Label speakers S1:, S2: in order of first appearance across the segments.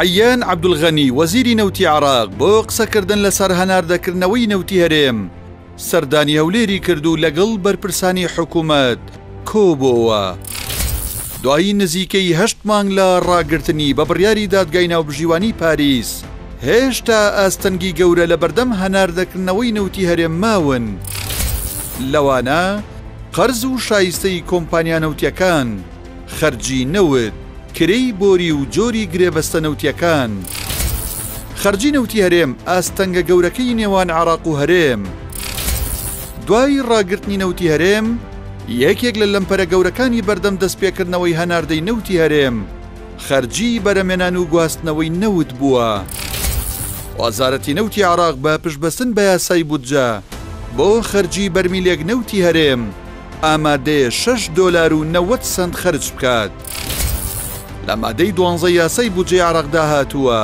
S1: حەیان عەبدولغەنی وەزیری نەوتی عێراق بۆ قسەکردن لەسەر هەناردەکردنەوەی نەوتی هەرێم سەردانی هەولێری کرد و لەگەڵ بەرپرسانی حکوومەت کۆبووە. دوایی نزیکەی 8 مانگ لە ڕاگرتنی بە بڕیاری دادگای ناوبژیوانی پاریس هێشتا ئاستەنگی گەورە لە بەردەم هەناردەکردنەوەی نەوتی هەرێم ماون. لەوانە قەرز و شایستەی کۆمپانیا نەوتیەکان، خەرجی نەوت، کرەی بۆری و جۆری گرێبەستە نەوتیەکان. خەرجی نەوتی هەرێم ئاستەنگە گەورەکەی نێوان عێراق و هەرێم. دوای ڕاگرتنی نەوتی هەرێم یەکێک لە لەمپەرە گەورەکانی بەردەم دەستپێکردنەوەی هەناردەی نەوتی هەرێم خەرجی بەرەمێنان و گواستنەوەی نەوت بووە. وەزارەتی نەوتی عێراق بە پشتبەستن بە یاسای بودجە بۆ خەرجی بەرمیلێک نەوتی هەرێم ئامادەیە $6.90 خەرج بکات. لە مادەی 12 یاسای بودجەی عێراقدا هاتووە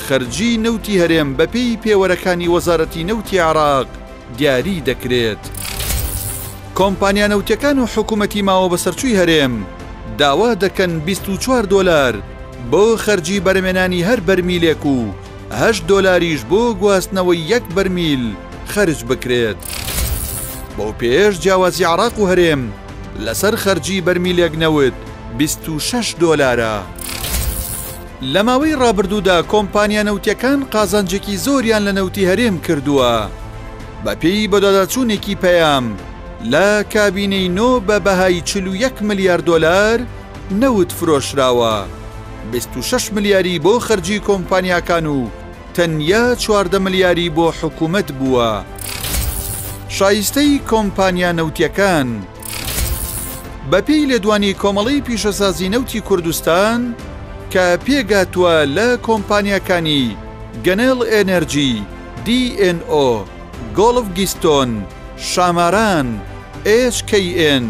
S1: خەرجی نەوتی هەرێم بەپێی پێوەرەکانی وەزارەتی نەوتی عێراق دیاری دەکرێت. کۆمپانیا نەوتیەکان و حکوومەتی ماوە بەسەرچووی هەرێم داوا دەکەن $24 بۆ خەرجی بەرەمێنانی هەر بەرمیلێک و $8 بۆ گواستنەوەی 1 بەرمیل خەرج بکرێت. بۆ پێش جیاوازی عێراق و هەرێم لەسەر خەرجی بەرمیلێک نەوت $26. لە ماوەی ڕابردوودا کۆمپانیا نەوتیەکان قازانجێکی زۆریان لە نەوتی هەرێم کردووە. بەپێی بەداداچوونێکی پەیام لە کابینەی نۆ بە بەهای $41 ملیار نەوت فرۆشراوە. 26 ملیاری بۆ خەرجی کۆمپانیاکان و تەنیا 14 ملیاری بۆ حکوومەت بووە. شایستەی کۆمپانیا نەوتیەکان بەپێی لێدوانی کۆمەڵەی پیشەسازی نەوتی کوردستان کە پێگاتووە لە کۆمپانیاکانی گەنێڵ ئێنەرجی، DNO، گۆڵف گیستۆن، شاماران، HKN،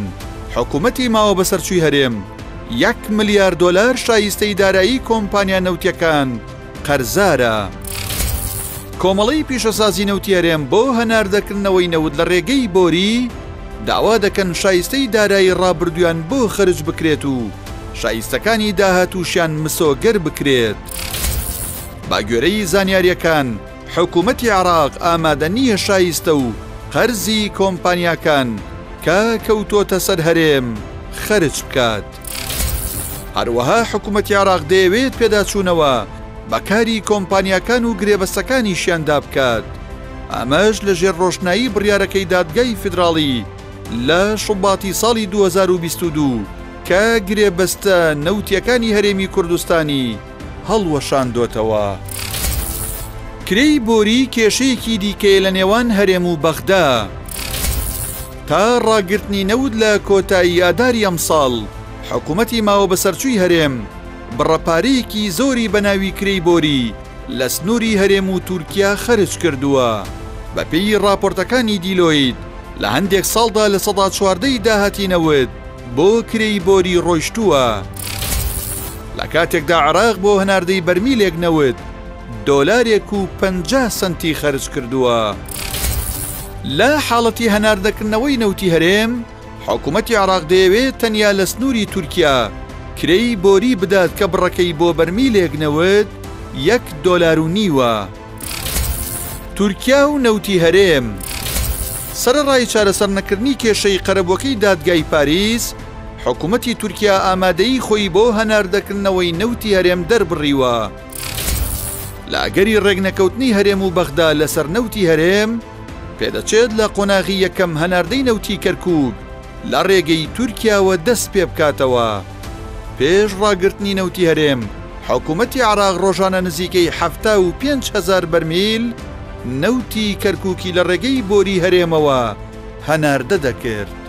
S1: حکوومەتی ماوە بەسەرچووی هەرێم $1 ملیار شایستەی دارایی کۆمپانیا نەوتیەکان قەرزارە. کۆمەڵەی پیشەسازی نەوتی هەرێم بۆ هەناردەکردنەوەی نەوت لە ڕێگەی بۆری داوا دەکەن شایستەی دارایی ڕابردویان بۆ خەرج بکرێت و شایستەکانی داهاتووشیان مسۆگەر بکرێت. با گوێرەی زانیاریەکان حکوومەتی عێراق ئامادە نییە شایستە و قەرزی کۆمپانیاکان کە کەوتۆتە سەر هەرێم خەرج بکات. هەروەها حکوومەتی عێراق دەیەوێت پێداچوونەوە بەکاری کۆمپانیاکان و گرێبەستەکانیشیاندا بکات. ئەمەش لە ژێر ڕۆشنایی بڕیارەکەی دادگای فیدراڵی لە شوباتی ساڵی 2022 کە گرێبەستە نەوتیەکانی هەرێمی کوردستانی هەڵوەشاندۆتەوە. کرەی بۆری کێشەیەکی دیکەیە لە نێوان هەرێم و بەغدا. تا ڕاگرتنی نەوت لە کۆتایی ئاداری ئەمساڵ حکوومەتی ماوە بەسەرچووی هەرێم بڕەپارەیەکی زۆری بەناوی کرەی بۆری لە سنووری هەرێم و تورکیا خەرج کردووە. بەپێی راپۆرتەکانی دیلۆید لە هەندێک ساڵدا لە 14 داهاتی نەوت بۆ کرەی بۆری ڕۆیشتووە. لە کاتێکدا عێراق بۆ هەناردەی بەرمیلێک نەوت $1.50 خەرج کردووە. لە حاڵەتی هەناردەکردنەوەی نەوتی هەرێم حکوومەتی عێراق دەیەوێت تەنیا لە سنووری تورکیا کرەی بۆری بدات کە بڕەکەی بۆ بەرمیلێک نەوت $1.50. تورکیا و نەوتی هەرێم سەرەڕای چارەسەرنەکردنی کێشەی قەرەبووەکەی دادگای پاریس حکوومەتی تورکیا ئامادەی خۆی بۆ هەناردەکردنەوەی نەوتی هەرێم دەربڕیوە. لە ئەگەری ڕێگنەکەوتنی هەرێم و بەغدا لەسەر نەوتی هەرێم پێدەچێت لە قۆناغی یەکەم هەناردەی نەوتی کەرکووک لە ڕێگەی تورکیاوە دەست پێ بکاتەوە. پێش ڕاگرتنی نەوتی هەرێم حکوومەتی عێراق ڕۆژانە نزیکەی 75,000 بەرمیل نەوتی کەرکووکی لە ڕێگەی بۆری هەرێمەوە هەناردە دەکرد.